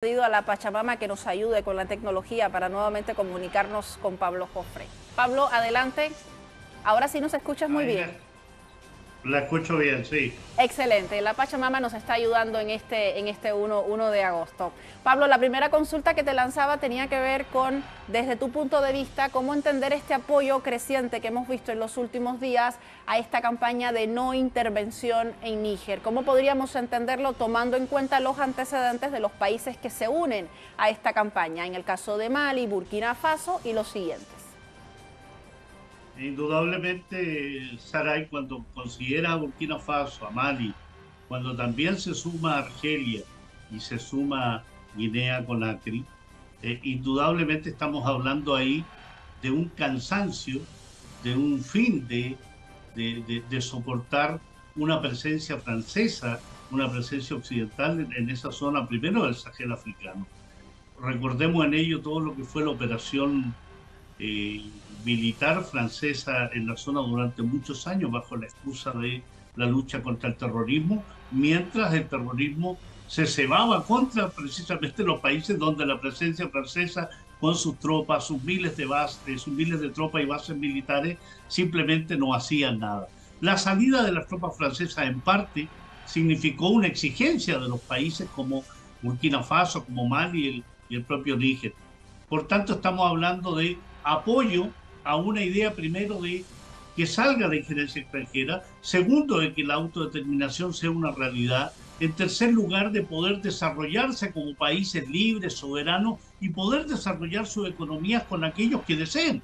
Pedido a la Pachamama que nos ayude con la tecnología para nuevamente comunicarnos con Pablo Jofre. Pablo, adelante. Ahora sí nos escuchas muy bien. La escucho bien, sí. Excelente. La Pachamama nos está ayudando en este 1 de agosto. Pablo, la primera consulta que te lanzaba tenía que ver con, desde tu punto de vista, cómo entender este apoyo creciente que hemos visto en los últimos días a esta campaña de no intervención en Níger. ¿Cómo podríamos entenderlo tomando en cuenta los antecedentes de los países que se unen a esta campaña? En el caso de Mali, Burkina Faso y los siguientes. Indudablemente, Saray, cuando considera a Burkina Faso, a Mali, cuando también se suma Argelia y se suma Guinea-Conakry, indudablemente estamos hablando ahí de un cansancio, de un fin de soportar una presencia francesa, una presencia occidental en esa zona, primero del Sahel africano. Recordemos en ello todo lo que fue la operación eh, militar francesa en la zona durante muchos años bajo la excusa de la lucha contra el terrorismo, mientras el terrorismo se cebaba contra precisamente los países donde la presencia francesa con sus tropas, sus miles de bases, sus miles de tropas y bases militares simplemente no hacían nada. La salida de las tropas francesas en parte significó una exigencia de los países como Burkina Faso, como Mali y el propio Níger. Por tanto, estamos hablando de apoyo a una idea, primero, de que salga la injerencia extranjera, segundo, de que la autodeterminación sea una realidad, en tercer lugar, de poder desarrollarse como países libres, soberanos, y poder desarrollar sus economías con aquellos que deseen,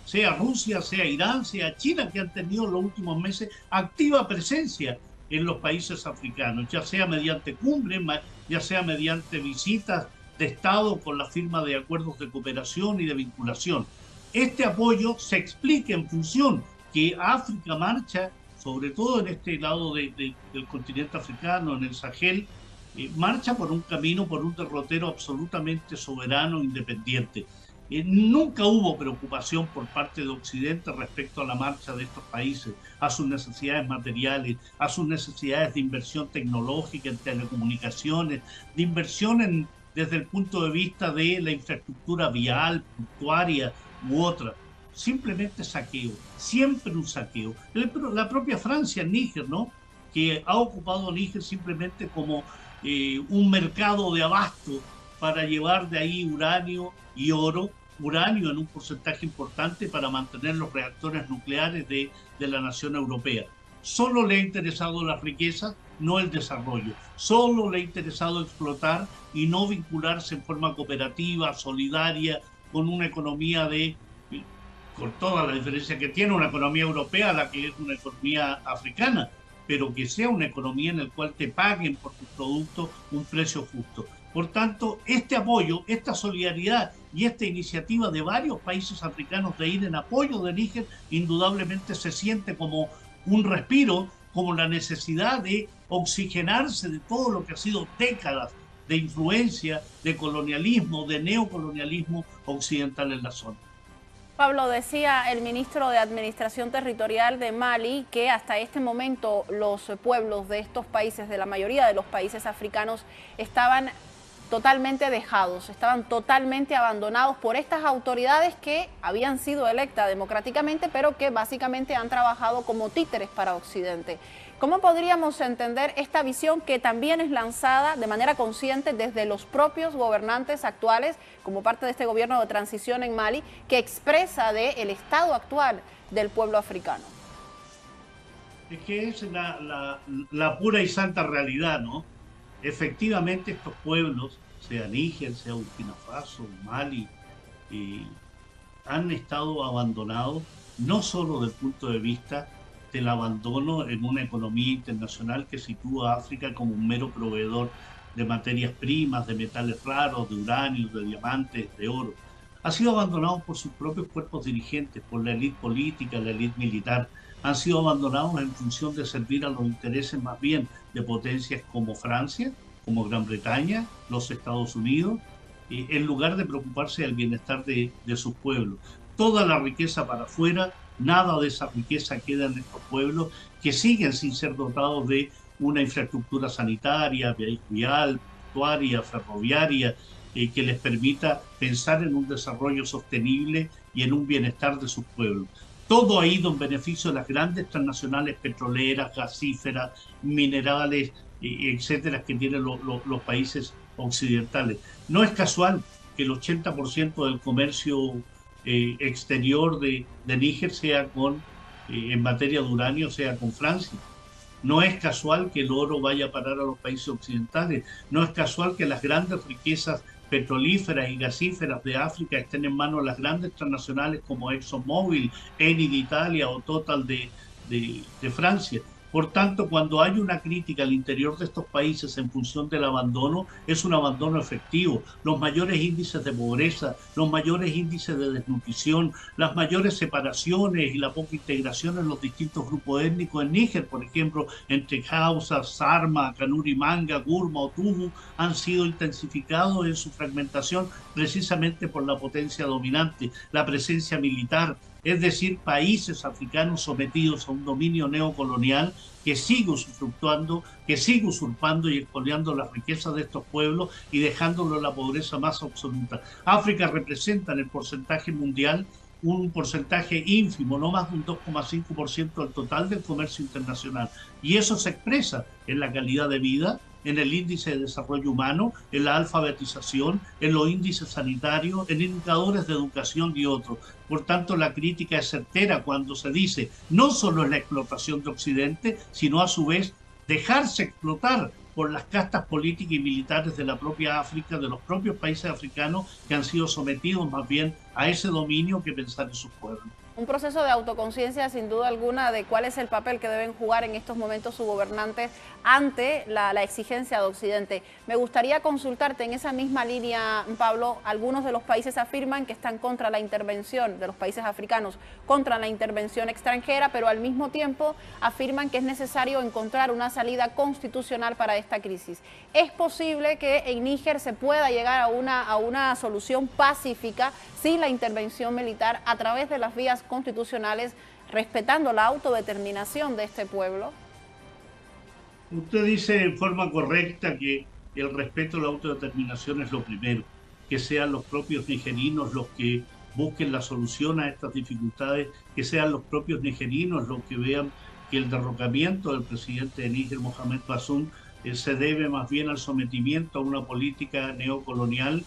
sea Rusia, sea Irán, sea China, que han tenido en los últimos meses activa presencia en los países africanos, ya sea mediante cumbres, ya sea mediante visitas de Estado con la firma de acuerdos de cooperación y de vinculación. Este apoyo se explica en función que África marcha, sobre todo en este lado del continente africano, en el Sahel, marcha por un camino, por un derrotero absolutamente soberano, independiente. Nunca hubo preocupación por parte de Occidente respecto a la marcha de estos países, a sus necesidades materiales, a sus necesidades de inversión tecnológica en telecomunicaciones, de inversión desde el punto de vista de la infraestructura vial, portuaria u otra. Simplemente saqueo, siempre un saqueo. La propia Francia, Níger, ¿no? Que ha ocupado Níger simplemente como un mercado de abasto para llevar de ahí uranio y oro, uranio en un porcentaje importante para mantener los reactores nucleares de la nación europea. Solo le ha interesado la riqueza, no el desarrollo. Solo le ha interesado explotar y no vincularse en forma cooperativa, solidaria, con una economía con toda la diferencia que tiene una economía europea a la que es una economía africana, pero que sea una economía en la cual te paguen por tus productos un precio justo. Por tanto, este apoyo, esta solidaridad y esta iniciativa de varios países africanos de ir en apoyo de Níger, indudablemente se siente como un respiro, como la necesidad de oxigenarse de todo lo que ha sido décadas de influencia, de colonialismo, de neocolonialismo occidental en la zona. Pablo, decía el ministro de Administración Territorial de Mali que hasta este momento los pueblos de estos países, de la mayoría de los países africanos, estaban totalmente dejados, estaban totalmente abandonados por estas autoridades que habían sido electas democráticamente, pero que básicamente han trabajado como títeres para Occidente. ¿Cómo podríamos entender esta visión que también es lanzada de manera consciente desde los propios gobernantes actuales, como parte de este gobierno de transición en Mali, que expresa el estado actual del pueblo africano? Es que es la pura y santa realidad, ¿no? Efectivamente, estos pueblos, sea Níger, sea Burkina Faso, Mali, eh, han estado abandonados, no solo desde el punto de vista del abandono en una economía internacional que sitúa a África como un mero proveedor de materias primas, de metales raros, de uranio, de diamantes, de oro. Ha sido abandonado por sus propios cuerpos dirigentes, por la élite política, la élite militar. Han sido abandonados en función de servir a los intereses más bien de potencias como Francia, como Gran Bretaña, los Estados Unidos, en lugar de preocuparse del bienestar de sus pueblos. Toda la riqueza para afuera, nada de esa riqueza queda en estos pueblos que siguen sin ser dotados de una infraestructura sanitaria, vial, portuaria, ferroviaria, que les permita pensar en un desarrollo sostenible y en un bienestar de sus pueblos. Todo ha ido en beneficio de las grandes transnacionales petroleras, gasíferas, minerales, etcétera, que tienen los países occidentales. No es casual que el 80% del comercio exterior de Níger sea en materia de uranio, sea con Francia. No es casual que el oro vaya a parar a los países occidentales. No es casual que las grandes riquezas petrolíferas y gasíferas de África estén en manos de las grandes transnacionales como ExxonMobil, Eni de Italia o Total de Francia. Por tanto, cuando hay una crítica al interior de estos países en función del abandono, es un abandono efectivo. Los mayores índices de pobreza, los mayores índices de desnutrición, las mayores separaciones y la poca integración en los distintos grupos étnicos en Níger, por ejemplo, entre Hausa, Sarma, Kanuri Manga, Gurma o Tubu, han sido intensificados en su fragmentación precisamente por la potencia dominante, la presencia militar, es decir, países africanos sometidos a un dominio neocolonial que sigue usufructuando, que sigue usurpando y expoliando las riquezas de estos pueblos y dejándolo en la pobreza más absoluta. África representa en el porcentaje mundial un porcentaje ínfimo, no más de un 2,5% del total del comercio internacional. Y eso se expresa en la calidad de vida, en el índice de desarrollo humano, en la alfabetización, en los índices sanitarios, en indicadores de educación y otros. Por tanto, la crítica es certera cuando se dice no solo es la explotación de Occidente, sino a su vez dejarse explotar por las castas políticas y militares de la propia África, de los propios países africanos que han sido sometidos más bien a ese dominio que pensar en sus pueblos. Un proceso de autoconciencia sin duda alguna de cuál es el papel que deben jugar en estos momentos sus gobernantes ante la exigencia de Occidente. Me gustaría consultarte en esa misma línea, Pablo. Algunos de los países afirman que están contra la intervención de los países africanos, contra la intervención extranjera, pero al mismo tiempo afirman que es necesario encontrar una salida constitucional para esta crisis. ¿Es posible que en Níger se pueda llegar a una solución pacífica sin la intervención militar a través de las vías constitucionales, respetando la autodeterminación de este pueblo? Usted dice en forma correcta que el respeto a la autodeterminación es lo primero, que sean los propios nigerinos los que busquen la solución a estas dificultades, que sean los propios nigerinos los que vean que el derrocamiento del presidente de Níger, Mohamed Bazoum, se debe más bien al sometimiento a una política neocolonial,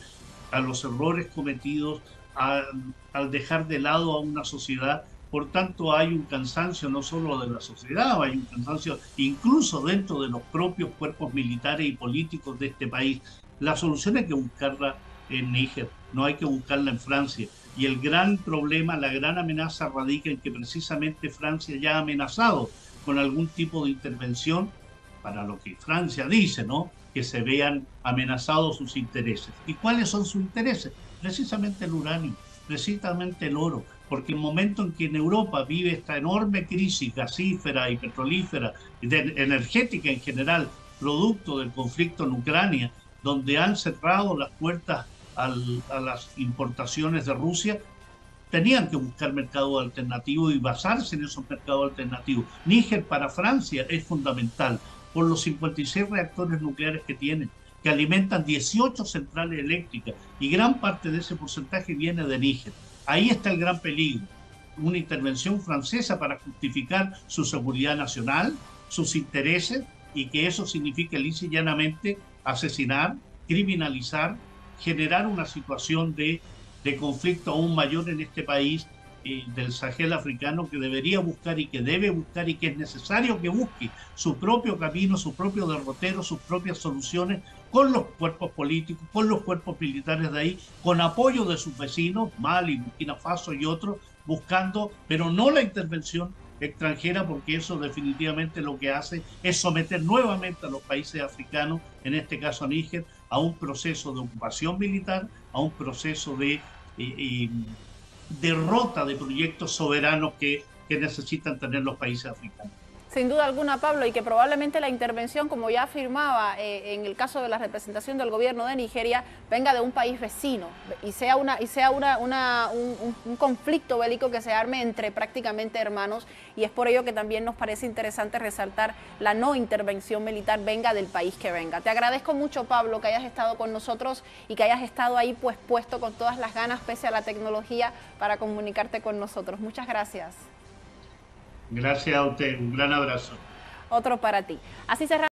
a los errores cometidos, al dejar de lado a una sociedad. Por tanto, hay un cansancio no solo de la sociedad, hay un cansancio incluso dentro de los propios cuerpos militares y políticos de este país. La solución hay que buscarla en Níger, no hay que buscarla en Francia. Y el gran problema, la gran amenaza radica en que precisamente Francia ya ha amenazado con algún tipo de intervención, para lo que Francia dice, ¿no? Que se vean amenazados sus intereses. ¿Y cuáles son sus intereses? Precisamente el uranio, precisamente el oro, porque el momento en que en Europa vive esta enorme crisis gasífera y petrolífera, energética en general, producto del conflicto en Ucrania, donde han cerrado las puertas a las importaciones de Rusia, tenían que buscar mercados alternativos y basarse en esos mercados alternativos. Níger para Francia es fundamental por los 56 reactores nucleares que tienen, que alimentan 18 centrales eléctricas, y gran parte de ese porcentaje viene de Níger. Ahí está el gran peligro, una intervención francesa para justificar su seguridad nacional, sus intereses, y que eso signifique lisa y llanamente asesinar, criminalizar, generar una situación de conflicto aún mayor en este país del Sahel africano, que debería buscar y que debe buscar y que es necesario que busque su propio camino, su propio derrotero, sus propias soluciones con los cuerpos políticos, con los cuerpos militares de ahí, con apoyo de sus vecinos, Mali, Burkina Faso y otros, buscando, pero no la intervención extranjera, porque eso definitivamente lo que hace es someter nuevamente a los países africanos, en este caso a Níger, a un proceso de ocupación militar, a un proceso de derrota de proyectos soberanos que necesitan tener los países africanos. Sin duda alguna, Pablo, y que probablemente la intervención, como ya afirmaba en el caso de la representación del gobierno de Nigeria, venga de un país vecino y sea un conflicto bélico que se arme entre prácticamente hermanos, y es por ello que también nos parece interesante resaltar la no intervención militar, venga del país que venga. Te agradezco mucho, Pablo, que hayas estado con nosotros y que hayas estado ahí pues puesto con todas las ganas, pese a la tecnología, para comunicarte con nosotros. Muchas gracias. Gracias a usted, un gran abrazo. Otro para ti. Así cerramos.